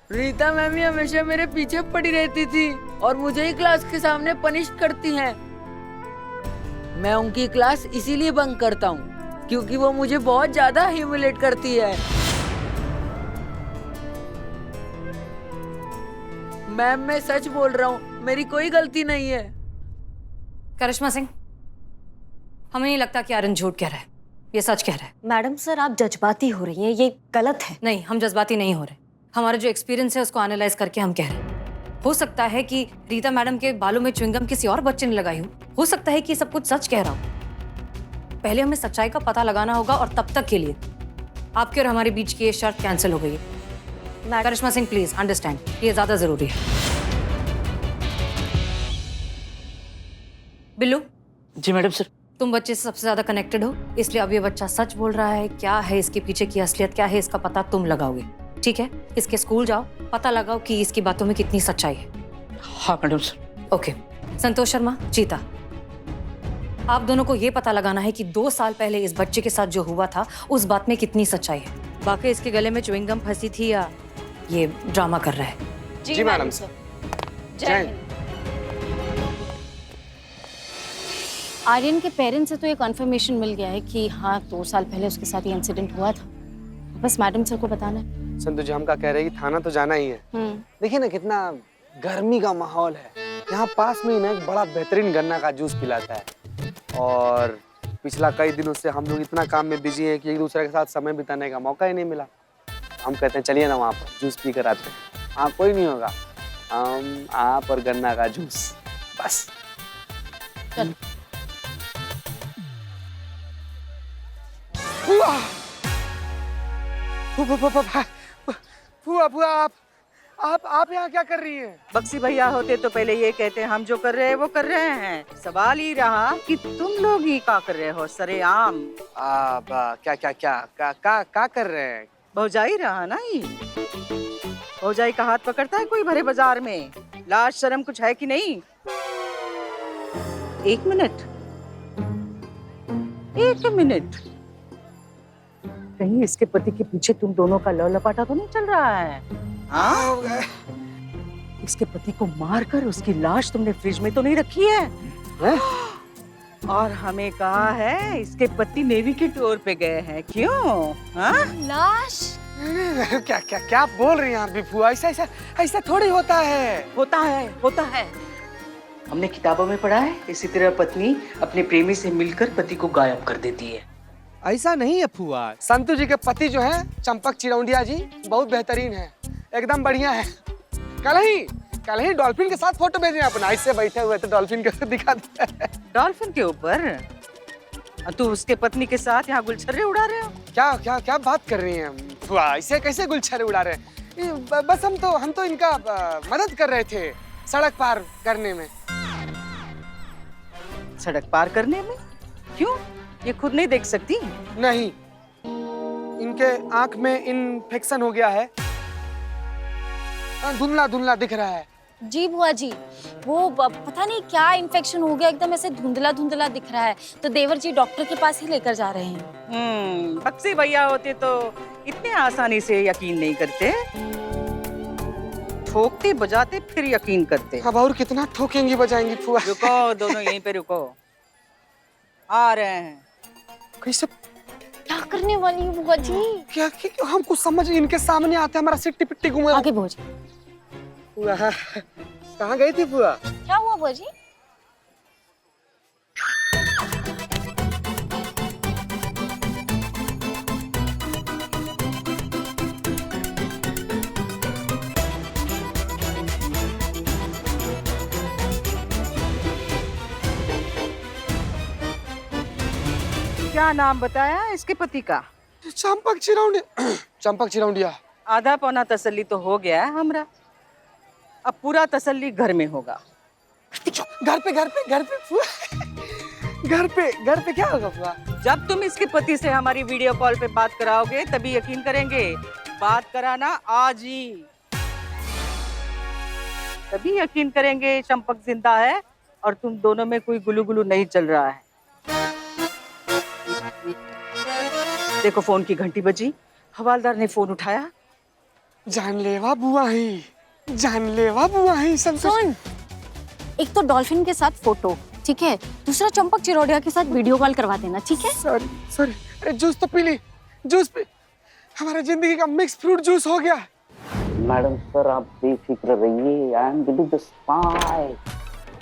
Rita ma'am ही हमेशा मेरे पीछे पड़ी रहती थी और मुझे ही क्लास के सामने पनिश करती हैं। मैं उनकी क्लास इसीलिए बंक करता हूँ क्योंकि वो मुझे बहुत ज्यादा ह्यूमिलेट करती है। मैम मैं सच बोल रहा हूँ, मेरी कोई गलती नहीं है। करिश्मा सिंह, हमें नहीं लगता कि आर्यन झूठ कह रहा है, ये सच कह रहा है। मैडम सर आप जज्बाती हो रही हैं, ये गलत है। नहीं, हम जज्बाती नहीं हो रहे। हमारा जो एक्सपीरियंस है उसको एनालाइज करके हम कह रहे हैं। हो सकता है कि रीता मैडम के बालों में च्युइंगम किसी और बच्चे ने लगाई हो सकता है कि सब कुछ सच कह रहा हो। पहले हमें सच्चाई का पता लगाना होगा और तब तक के लिए आपके और हमारे बीच की ये शर्त कैंसिल हो गई है। करिश्मा सिंह प्लीज अंडरस्टैंड, ये ज्यादा जरूरी है। बिल्लू। जी मैडम सर। तुम बच्चे से सबसे ज्यादा कनेक्टेड हो, इसलिए अब ये बच्चा सच बोल रहा है, क्या है इसके पीछे की असलियत क्या है, इसका पता तुम लगाओगे। ठीक है, इसके स्कूल जाओ, पता लगाओ कि इसकी बातों में कितनी सच्चाई है। हाँ madam sir. Okay. Santosh Sharma, चीता, आप दोनों को ये पता लगाना है कि 2 साल पहले इस बच्चे के साथ जो हुआ था उस बात में कितनी सच्चाई है। बाकी इसके गले में च्युइंगम फंसी थी या ये ड्रामा कर रहा है। जी मैडम सर। जय हिंद। आर्यन के पेरेंट्स से तो ये कंफर्मेशन मिल गया है कि हाँ 2 साल पहले उसके साथ ये इंसिडेंट हुआ था। बस मैडम सर को बताना है। संतोष जी हम का कह रहे हैं कि थाना तो जाना ही है। देखिए ना कितना गर्मी का माहौल है। यहाँ पास में ही ना एक बड़ा बेहतरीन गन्ना का जूस पिलाता है और पिछला कई दिनों से हम लोग इतना काम में बिजी हैं कि एक दूसरे के साथ समय बिताने का मौका ही नहीं मिला। हम कहते हैं चलिए ना वहाँ पर जूस पी कर आते हैं। हाँ कोई नहीं होगा, हम आप और गन्ना का जूस बस। चलो। फुआ फुआ फुआ आप यहाँ क्या कर रही हैं? बक्सी भैया होते तो पहले ये कहते हम जो कर रहे हैं वो कर रहे हैं। सवाल ही रहा कि तुम लोग ही क्या कर रहे हो सरेआम। क्या क्या क्या क्या क्या कर रहे हैं? भौजाई रहा ना ही। भौजाई का हाथ पकड़ता है कोई भरे बाजार में? लाज शर्म कुछ है कि नहीं? 1 मिनट, 1 मिनट, कहीं इसके पति के पीछे तुम दोनों का लव लपाटा तो नहीं चल रहा है? हाँ? इसके पति को मारकर उसकी लाश तुमने फ्रिज में तो नहीं रखी है? और हमें कहा है इसके पति नेवी के टूर पे गए हैं, क्यों? हाँ? लाश? क्या क्या क्या बोल रही हैं आप भी फुआ? ऐसा थोड़ी होता है। होता है। हमने किताबों में पढ़ा है इसी तरह पत्नी अपने प्रेमी से मिलकर पति को गायब कर देती है। ऐसा नहीं है फुआ। संतू जी के पति जो है चंपक चिरौंडिया जी बहुत बेहतरीन है, एकदम बढ़िया है। कल ही डॉल्फिन के साथ फोटो भेजे अपना, ऐसे बैठे हुए थे डॉल्फिन के दिखा दिया। डॉल्फिन के ऊपर? तू उसके पत्नी के साथ यहाँ गुलछर्रे उड़ा रहे हो? क्या क्या क्या बात कर रही हैं फुआ? ऐसे कैसे गुलछर्रे उड़ा रहे हैं? बस हम तो इनका मदद कर रहे थे सड़क पार करने में। सड़क पार करने में? क्यों? ये खुद नहीं देख सकती? नहीं, इनके आंख में इन्फेक्शन हो गया है, धुंधला धुंधला दिख रहा है। जी बुआ जी, वो पता नहीं क्या इन्फेक्शन हो गया, एकदम ऐसे धुंधला धुंधला दिख रहा है, तो देवर जी डॉक्टर के पास ही लेकर जा रहे हैं। बक्सी भैया होते तो इतने आसानी से यकीन नहीं करते, ठोकते बजाते फिर यकीन करते। अब और कितना ठोकेंगी बजाएंगी फुआ? रुको, दोनों यहीं पे रुको, आ रहे हैं। कैसे? क्या करने वाली है बुआ जी? क्या हम कुछ समझ, इनके सामने आते हमारा सिट्टी पिट्टी घूमे। आगे बुआ जी। कहाँ गई थी बुआ? क्या हुआ बुआ जी? क्या नाम बताया इसके पति का? चंपक चिरौंडिया। आधा पौना तसल्ली तो हो गया है हमरा, अब पूरा तसल्ली घर में होगा। घर पे फुआ, घर पे क्या होगा फुआ? जब तुम इसके पति से हमारी वीडियो कॉल पे बात कराओगे तभी यकीन करेंगे। बात कराना आज ही, तभी यकीन करेंगे चंपक जिंदा है और तुम दोनों में कोई गुलू गुलू नहीं चल रहा है। देखो फोन की घंटी बजी, हवालदार ने फोन उठाया। जानलेवा बुआ ही, जानलेवा बुआ ही सब। सुन, एक तो डॉल्फिन के साथ फोटो, ठीक है, दूसरा चंपक चिरौड़िया के साथ वीडियो कॉल करवा देना, ठीक है? सॉरी सॉरी, अरे जूस तो पी ली, जूस पी। हमारा जिंदगी का मिक्स फ्रूट जूस हो गया। मैडम सर आप बेफिक्र रहिए, I am Billy the spy.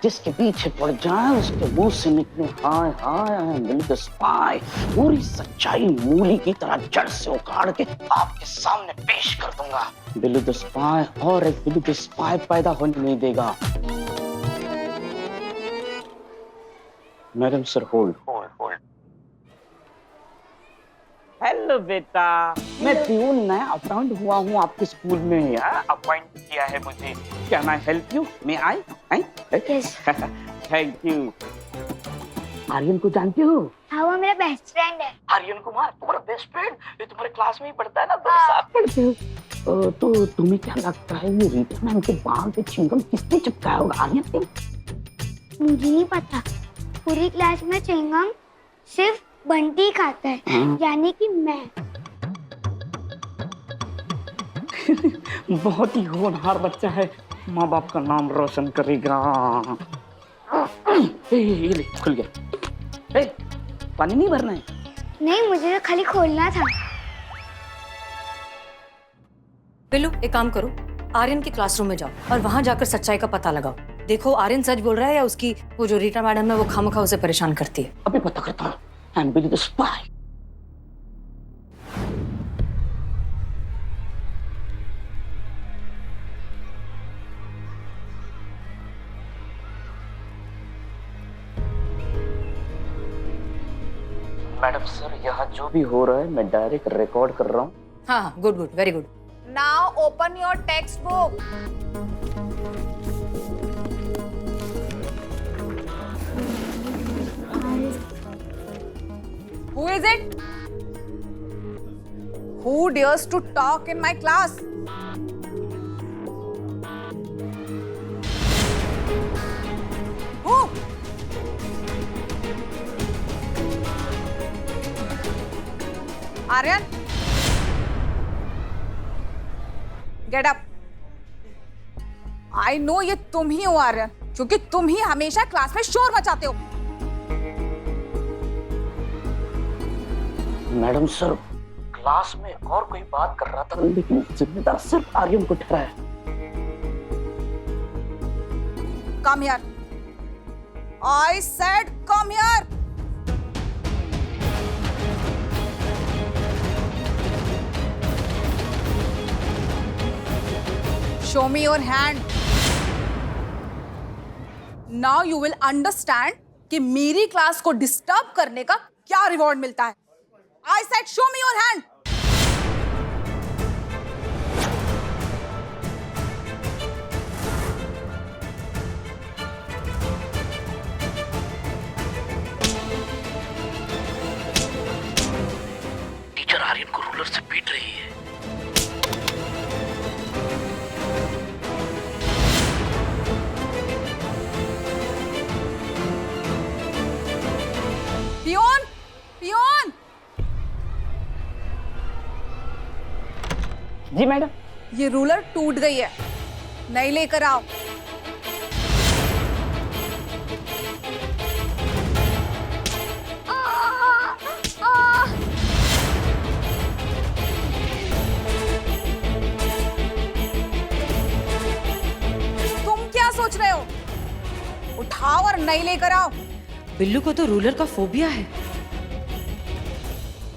जिसके पीछे पड़ जाए उसके मुंह से निकले हाय हाय, I am Billy the spy. पूरी सच्चाई मूली की तरह जड़ से उखाड़ के आपके सामने पेश कर दूंगा। बिली द स्पाई और एक बिली द स्पाई पैदा होने नहीं देगा। Madam sir hold hold hold. Hello बेटा, मैं प्यून नया अपॉइंट हुआ हूँ आपके स्कूल में। अपॉइंट किया है मुझे। Can I help you? May I? Yes. Thank you. Aryan को जानते हो? हाँ, वो मेरा बेस्ट फ्रेंड है। आर्यन कुमार तुम्हारा बेस्ट फ्रेंड? ये तुम्हारे क्लास में ही पढ़ता है ना, तुम साथ पढ़ते हो। तो तुम्हें क्या लगता है ये रीता मैम के बाल पे च्युइंगम किसने चिपकाया होगा? आर्यन ने? मुझे नहीं पता, पूरी क्लास में च्युइंगम सिर्फ बंटी खाता है, यानी कि मैं। बहुत ही होनहार बच्चा है, माँ बाप का नाम रोशन करेगा। ये ले, खुल गया। पानी नहीं भरना है? नहीं, मुझे तो खाली खोलना था। बिल्लू एक काम करो, आर्यन के क्लासरूम में जाओ और वहां जाकर सच्चाई का पता लगाओ। देखो आर्यन सच बोल रहा है या उसकी वो जो रीटा मैडम है वो खामखा उसे परेशान करती है। अभी पता करता हूँ। I am Billy the spy. Madam sir यहाँ जो भी हो रहा है मैं डायरेक्ट रिकॉर्ड कर रहा हूँ। हाँ good good, very good. Now open your textbook. Who is it? Who dares to talk in my class? Who? Aryan? Get up. I know ये तुम ही हो आर्यन, क्योंकि तुम ही हमेशा क्लास में शोर मचाते हो। मैडम सर क्लास में और कोई बात कर रहा था लेकिन जिम्मेदार सिर्फ आर्यन को ठहरा है। Come here. I said come here. Show me your hand. Now you will understand कि मेरी क्लास को डिस्टर्ब करने का क्या रिवॉर्ड मिलता है। I said show me your hand. Teacher Aryan को रूलर से पीट रही है। Peon, peon. जी मैडम। ये रूलर टूट गई है, नई लेकर आओ। तुम क्या सोच रहे हो? उठाओ और नई लेकर आओ। बिल्लू को तो रूलर का फोबिया है।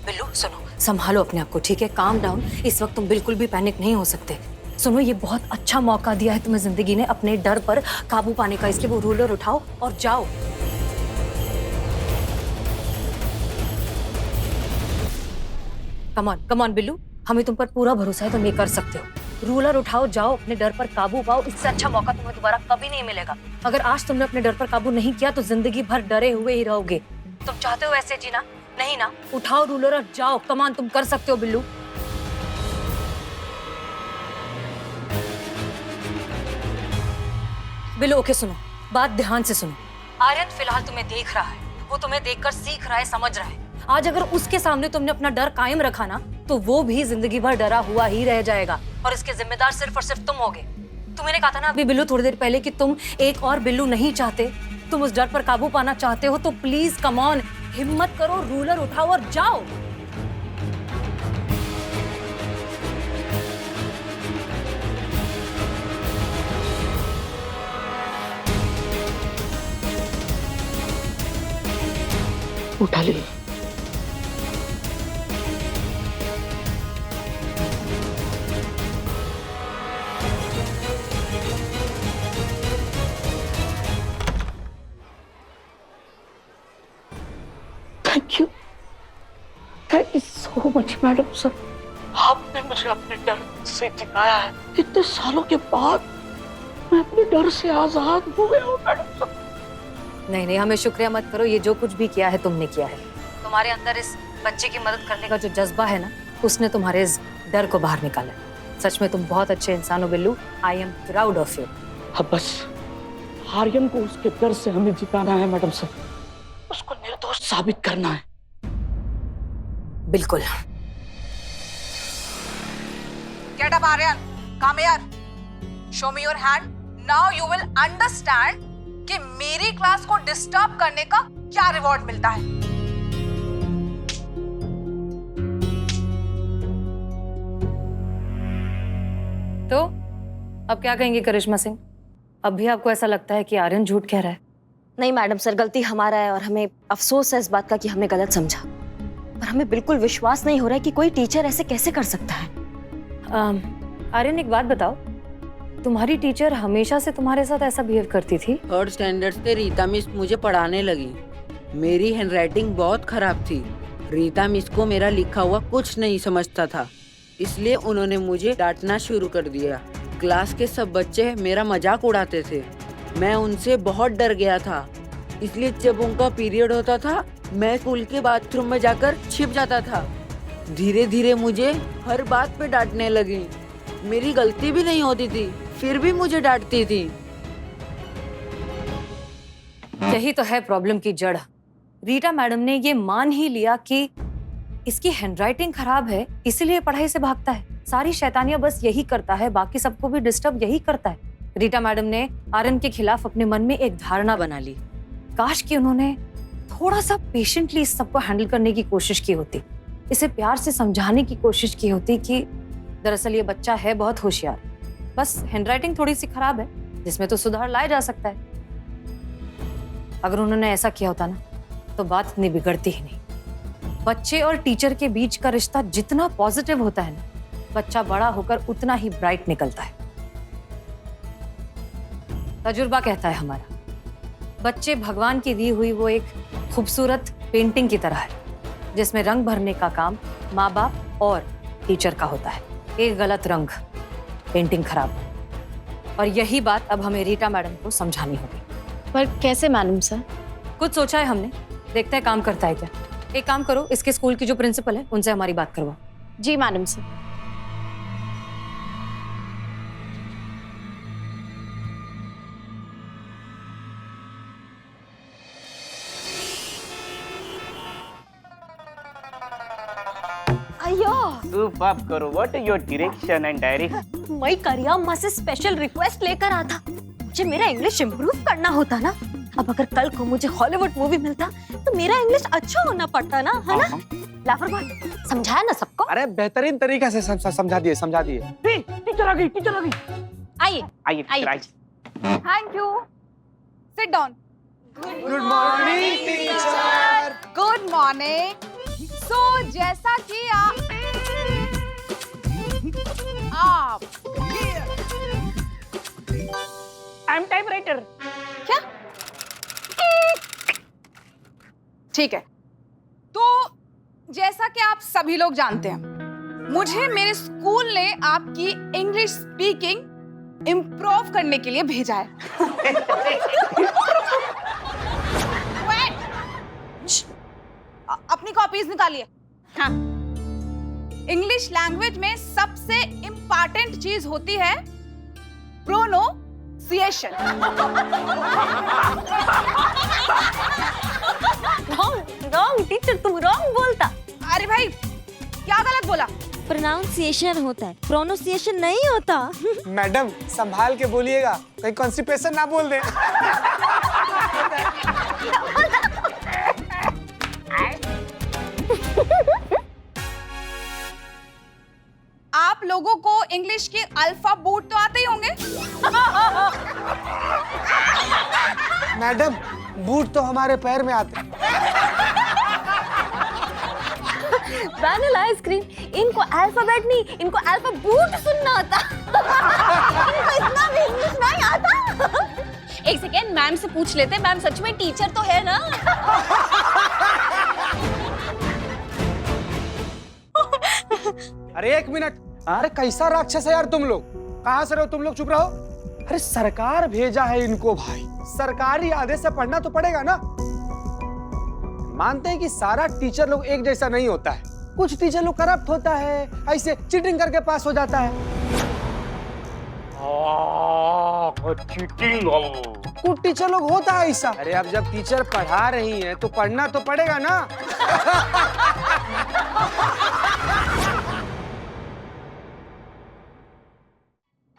बिल्लू सुनो, संभालो अपने आप को, ठीक है? Calm down. इस वक्त तुम बिल्कुल भी पैनिक नहीं हो सकते। सुनो, ये बहुत अच्छा मौका दिया है तुम्हें जिंदगी ने अपने डर पर काबू पाने का, इसलिए वो रूलर उठाओ और जाओ। कम ऑन बिल्लू, हमें तुम पर पूरा भरोसा है, तुम ये कर सकते हो। रूलर उठाओ, जाओ, अपने डर पर काबू पाओ। इससे अच्छा मौका तुम्हें दोबारा कभी नहीं मिलेगा। अगर आज तुमने अपने डर पर काबू नहीं किया तो जिंदगी भर डरे हुए ही रहोगे। तुम चाहते हो ऐसे जीना? नहीं ना? उठाओ रूलर और जाओ। कमान, तुम कर सकते हो बिल्लू। बिल्लू ओके, सुनो, बात ध्यान से सुनो। आर्यन फिलहाल तुम्हें देख रहा है, वो तुम्हें देखकर सीख रहा है, समझ रहा है। आज अगर उसके सामने तुमने अपना डर कायम रखा ना, तो वो भी जिंदगी भर डरा हुआ ही रह जाएगा और इसके जिम्मेदार सिर्फ और सिर्फ तुम होगे। तुमने कहा था ना अभी बिल्लू थोड़ी देर पहले कि तुम एक और बिल्लू नहीं चाहते, तुम उस डर पर काबू पाना चाहते हो, तो प्लीज कम ऑन, हिम्मत करो, रूलर उठाओ और जाओ। उठा ले। Thank you so much madam sir, आपने मुझे अपने डर से जिताया है। इतने सालों के बाद मैं अपने डर से आजाद हो गया हूँ मैडम सर। नहीं नहीं, हमें शुक्रिया मत करो, ये जो कुछ भी किया है तुमने किया है। तुम्हारे अंदर इस बच्चे की मदद करने का जो जज्बा है ना, उसने तुम्हारे इस डर को बाहर निकाला। सच में तुम बहुत अच्छे इंसान हो Billu. I am proud of you. अब बस आर्यन को उसके डर से हमें जिताना है मैडम सर, उसको निर्दोष साबित करना है। बिल्कुल। Get up, Aryan. Come here. Show me your hand. Now you will understand कि मेरी क्लास को डिस्टर्ब करने का क्या रिवॉर्ड मिलता है। तो अब क्या कहेंगे करिश्मा सिंह? अब भी आपको ऐसा लगता है कि आर्यन झूठ कह रहा है? नहीं मैडम सर, गलती हमारा है और हमें अफसोस है इस बात का कि हमने गलत समझा। पर हमें बिल्कुल विश्वास नहीं हो रहा है कि कोई टीचर ऐसे कैसे कर सकता है। आर्यन एक बात बताओ, तुम्हारी टीचर हमेशा से तुम्हारे साथ ऐसा बिहेव करती थी? थर्ड स्टैंडर्ड से रीता मिस मुझे पढ़ाने लगी। मेरी हैंडराइटिंग बहुत खराब थी। रीता मिस को मेरा लिखा हुआ कुछ नहीं समझता था, इसलिए उन्होंने मुझे डांटना शुरू कर दिया। क्लास के सब बच्चे मेरा मजाक उड़ाते थे। मैं उनसे बहुत डर गया था, इसलिए जब उनका पीरियड होता था मैं स्कूल के बाथरूम में जाकर छिप जाता था। धीरे धीरे मुझे हर बात पे डांटने लगी। मेरी गलती भी नहीं होती थी, फिर भी मुझे डांटती थी। यही तो है प्रॉब्लम की जड़। रीटा मैडम ने ये मान ही लिया कि इसकी हैंडराइटिंग खराब है, इसीलिए पढ़ाई से भागता है। सारी शैतानियां बस यही करता है, बाकी सबको भी डिस्टर्ब यही करता है। रीटा मैडम ने आर्यन के खिलाफ अपने मन में एक धारणा बना ली। काश कि उन्होंने थोड़ा सा पेशेंटली इस सबको हैंडल करने की कोशिश की होती, इसे प्यार से समझाने की कोशिश की होती कि दरअसल ये बच्चा है बहुत होशियार, बस हैंडराइटिंग थोड़ी सी खराब है जिसमें तो सुधार लाया जा सकता है। अगर उन्होंने ऐसा किया होता ना, तो बात इतनी बिगड़ती ही नहीं। बच्चे और टीचर के बीच का रिश्ता जितना पॉजिटिव होता है ना, बच्चा बड़ा होकर उतना ही ब्राइट निकलता है। तजुर्बा कहता है हमारा, बच्चे भगवान की दी हुई वो एक खूबसूरत पेंटिंग की तरह है, जिसमें रंग भरने का काम माँ बाप और टीचर का होता है। एक गलत रंग, पेंटिंग खराब। और यही बात अब हमें रीटा मैडम को समझानी होगी। पर कैसे मैडम सर? कुछ सोचा है हमने, देखते हैं काम करता है क्या। एक काम करो, इसके स्कूल की जो प्रिंसिपल है उनसे हमारी बात करवाओ। जी मैडम सर। अयो Superb, Guru. What is your direction and direction? मैं करियम्मा से स्पेशल रिक्वेस्ट लेकर आता। मुझे मेरा इंग्लिश इम्प्रूव करना होता ना। अब अगर कल को मुझे हॉलीवुड मूवी मिलता तो मेरा इंग्लिश अच्छा होना पड़ता ना, है ना? लाफरमान, समझाया ना सबको? अरे बेहतरीन तरीका से समझा दिए, समझा दिए। टीचर आ गई, टीचर आ गई। आइए आइए, आइए। Thank you. Sit down. Good morning teacher. Good morning. So जैसा कि आप आई एम टाइपराइटर। क्या? ठीक है, तो जैसा कि आप सभी लोग जानते हैं, मुझे मेरे स्कूल ने आपकी इंग्लिश स्पीकिंग इम्प्रूव करने के लिए भेजा है। अपनी कॉपीज निकालिए। हाँ, इंग्लिश लैंग्वेज में सबसे इंपॉर्टेंट चीज होती है प्रोनाउंसिएशन। रॉन्ग टीचर, तुम रॉन्ग बोलता। अरे भाई क्या गलत बोला? प्रोनाउंसिएशन होता है, प्रोनाउंसिएशन नहीं होता। मैडम संभाल के बोलिएगा, कहीं कॉन्स्टिपेशन ना बोल दे। आप लोगों को इंग्लिश के अल्फाबेट तो आते ही होंगे। मैडम बूट तो हमारे पैर में आते हैं। वैनिला आइसक्रीम, इनको अल्फाबेट नहीं, इनको अल्फाबूट सुनना आता। इनको इतना भी इंग्लिश नहीं आता। एक सेकेंड, मैम से पूछ लेते। मैम सच में टीचर तो है ना? अरे एक मिनट, अरे कैसा राक्षस है यार तुम लोग? कहाँ से रहो तुम लोग? चुप रहो। अरे सरकार भेजा है इनको भाई, सरकारी आदेश से पढ़ना तो पड़ेगा ना। मानते हैं कि सारा टीचर लोग एक जैसा नहीं होता है, कुछ टीचर लोग करप्ट होता है, ऐसे चीटिंग करके पास हो जाता है। चीटिंग। कुछ टीचर लोग होता है ऐसा। अरे अब जब टीचर पढ़ा रही हैं तो पढ़ना तो पड़ेगा ना।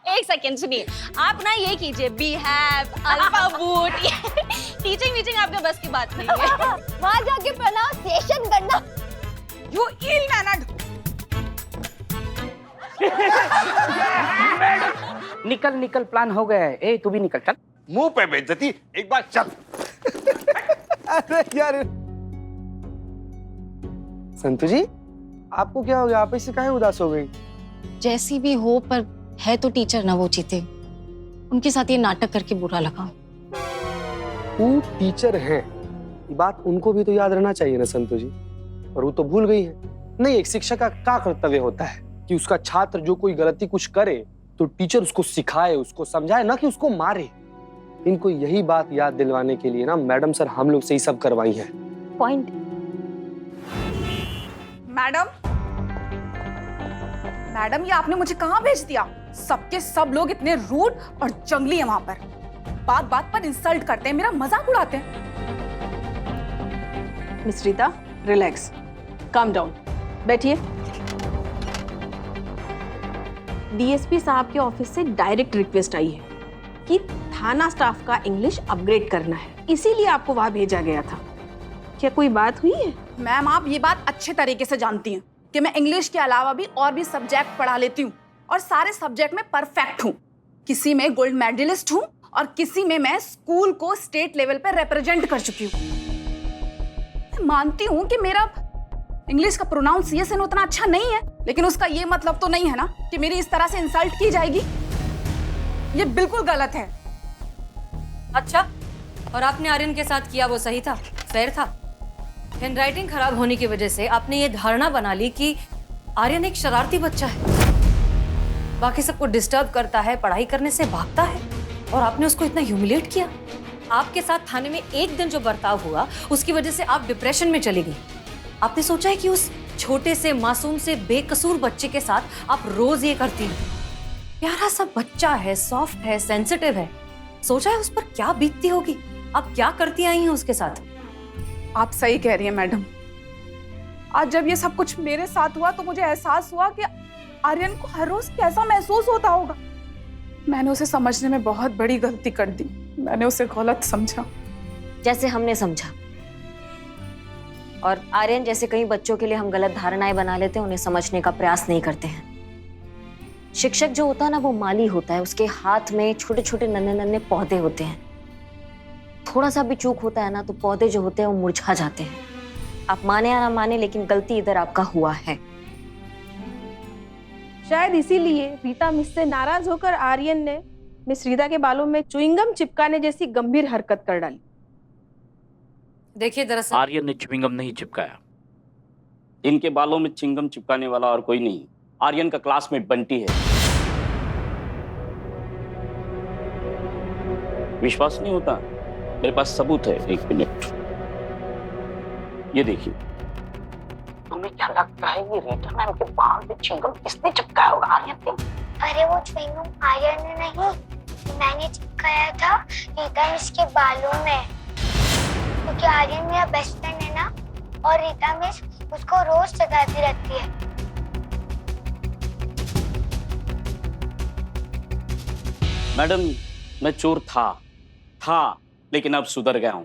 एक सेकेंड सुनिए, आप ना ये कीजिए, बी हैव अल्फाबूट। टीचिंग वीचिंग आपके बस की बात नहीं है। वहां जाके प्रोनाउंसिएशन करना। You ill mannered। निकल निकल, प्लान हो गया है। ए तू भी निकल, चल। मुंह पे बेइज्जती, एक बार चल। अरे यार संतु जी, आपको क्या हो गया? आप ऐसे काहे उदास हो गई? जैसी भी हो, पर है तो टीचर ना वो चीते। उनके साथ ये नाटक करके बुरा लगा। वो टीचर हैं, ये बात उनको भी तो याद रहना चाहिए ना संतु जी। और वो तो भूल गई है। नहीं, एक शिक्षक का क्या कर्तव्य होता है कि उसका छात्र जो कोई गलती कुछ करे तो टीचर उसको सिखाए, उसको समझाए, ना कि उसको मारे। इनको यही बात याद दिलवाने के लिए ना मैडम सर हम लोग से ही सब करवाई है। पॉइंट। मैडम ये आपने मुझे कहाँ भेज दिया? सबके सब लोग इतने रूड और जंगली हैं वहां पर, बात बात पर इंसल्ट करते हैं, मेरा मजाक उड़ाते हैं। Miss Rita, relax, calm down, बैठिए। डीएसपी साहब के ऑफिस से डायरेक्ट रिक्वेस्ट आई है कि थाना स्टाफ का इंग्लिश अपग्रेड करना है, इसीलिए आपको वहां भेजा गया था। क्या कोई बात हुई है? मैम आप ये बात अच्छे तरीके से जानती हैं कि मैं इंग्लिश के अलावा भी और भी सब्जेक्ट पढ़ा लेती हूँ और सारे सब्जेक्ट में परफेक्ट हूँ। किसी में गोल्ड मेडलिस्ट हूँ और किसी में मैं स्कूल को स्टेट लेवल पर रिप्रेजेंट कर चुकी हूँ। मैं मानती हूँ कि मेरा इंग्लिश का प्रोनाउंसिएशन उतना अच्छा नहीं है, लेकिन उसका ये मतलब तो नहीं है ना कि मेरी इस तरह से इंसल्ट की जाएगी। ये बिल्कुल गलत है। अच्छा, और आपने आर्यन के साथ किया वो सही था, फेयर था? हैंडराइटिंग खराब होने की वजह से आपने ये धारणा बना ली कि आर्यन एक शरारती बच्चा है, बाकी सबको डिस्टर्ब करता है, पढ़ाई करने से भागता है, और आपने उसको इतना ह्यूमिलेट किया। आपके साथ थाने में एक दिन जो बर्ताव हुआ उसकी वजह से आप डिप्रेशन में चली गई। आपने सोचा है कि उस छोटे से मासूम से बेकसूर बच्चे के साथ आप रोज ये करती हैं? प्यारा सा बच्चा है, सॉफ्ट है, सेंसिटिव है, सोचा है उस पर क्या बीतती होगी? आप क्या करती आई हैं उसके साथ? आप सही कह रही हैं मैडम। आज जब ये सब कुछ मेरे साथ हुआ तो मुझे एहसास हुआ कि आर्यन को हर रोज कैसा महसूस होता होगा। मैंने उसे समझने में बहुत बड़ी गलती कर दी। मैंने उसे गलत समझा, जैसे हमने समझा। और आर्यन जैसे कई बच्चों के लिए हम गलत धारणाएं बना लेते हैं, उन्हें समझने का प्रयास नहीं करते हैं। शिक्षक जो होता है ना, वो माली होता है, उसके हाथ में छोटे छोटे नन्हे नन्हे पौधे होते हैं। थोड़ा सा भी चूक होता है ना तो पौधे जो होते हैं वो मुरझा जाते हैं। आप माने या ना माने, लेकिन गलती इधर आपका हुआ है। शायद इसीलिए रीता मिस से नाराज होकर आर्यन ने मिस रीता के बालों में च्युइंगम चिपकाने जैसी गंभीर हरकत कर डाली। देखिए, दरअसल आर्यन ने च्युइंगम नहीं चिपकाया। इनके बालों में च्युइंगम चिपकाने वाला और कोई नहीं, आर्यन का क्लासमेट बंटी है। विश्वास नहीं होता? मेरे पास सबूत है, एक मिनट, ये देखिए। तुम्हें क्या लगता है ये रीटा मैम के बाल में च्युइंगम किसने चिपकाया होगा? आर्यन ने? अरे वो च्युइंगम आर्यन ने नहीं, मैंने चिपकाया था रीता मिस के बालों में, क्योंकि आर्यन मेरा बेस्ट फ्रेंड और रीता मिस उसको रोज सताती रहती है। मैडम, मैं चोर था लेकिन अब सुधर गया हूं।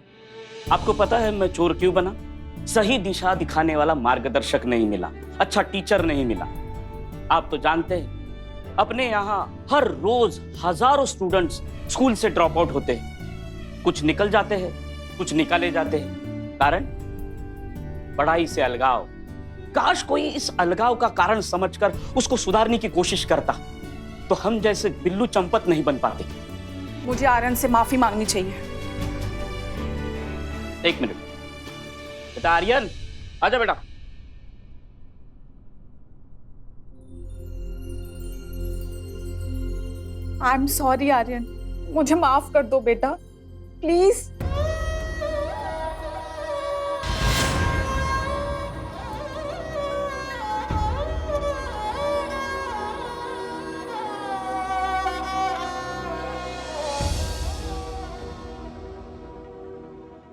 आपको पता है मैं चोर क्यों बना? सही दिशा दिखाने वाला मार्गदर्शक नहीं मिला, अच्छा टीचर नहीं मिला। आप तो जानते हैं अपने यहाँ हर रोज हजारों स्टूडेंट्स स्कूल से ड्रॉप आउट होते हैं। कुछ निकल जाते हैं, कुछ निकाले जाते हैं। कारण पढ़ाई से अलगाव। काश कोई इस अलगाव का कारण समझकर उसको सुधारने की कोशिश करता, तो हम जैसे बिल्लू चंपत नहीं बन पाते। मुझे आर्यन से माफी मांगनी चाहिए। एक मिनट बेटा, आर्यन आजा बेटा। आई एम सॉरी आर्यन, मुझे माफ कर दो बेटा, प्लीज।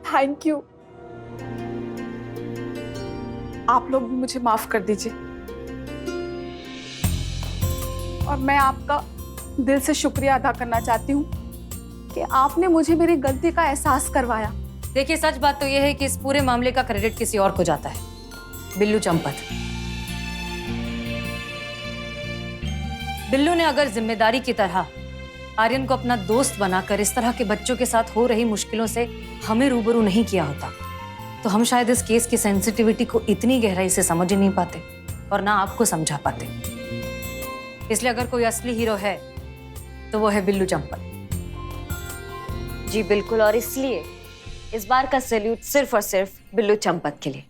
Thank you. आप लोग भी मुझे माफ कर दीजिए और मैं आपका दिल से शुक्रिया अदा करना चाहती हूँ कि आपने मुझे मेरी गलती का एहसास करवाया। देखिए, सच बात तो यह है कि इस पूरे मामले का क्रेडिट किसी और को जाता है, बिल्लू चंपत। बिल्लू ने अगर जिम्मेदारी की तरह आर्यन को अपना दोस्त बनाकर इस तरह के बच्चों के साथ हो रही मुश्किलों से हमें रूबरू नहीं किया होता, तो हम शायद इस केस की सेंसिटिविटी को इतनी गहराई से समझ ही नहीं पाते और ना आपको समझा पाते। इसलिए अगर कोई असली हीरो है तो वो है बिल्लू चंपत। जी बिल्कुल, और इसलिए इस बार का सैल्यूट सिर्फ और सिर्फ बिल्लू चंपत के लिए।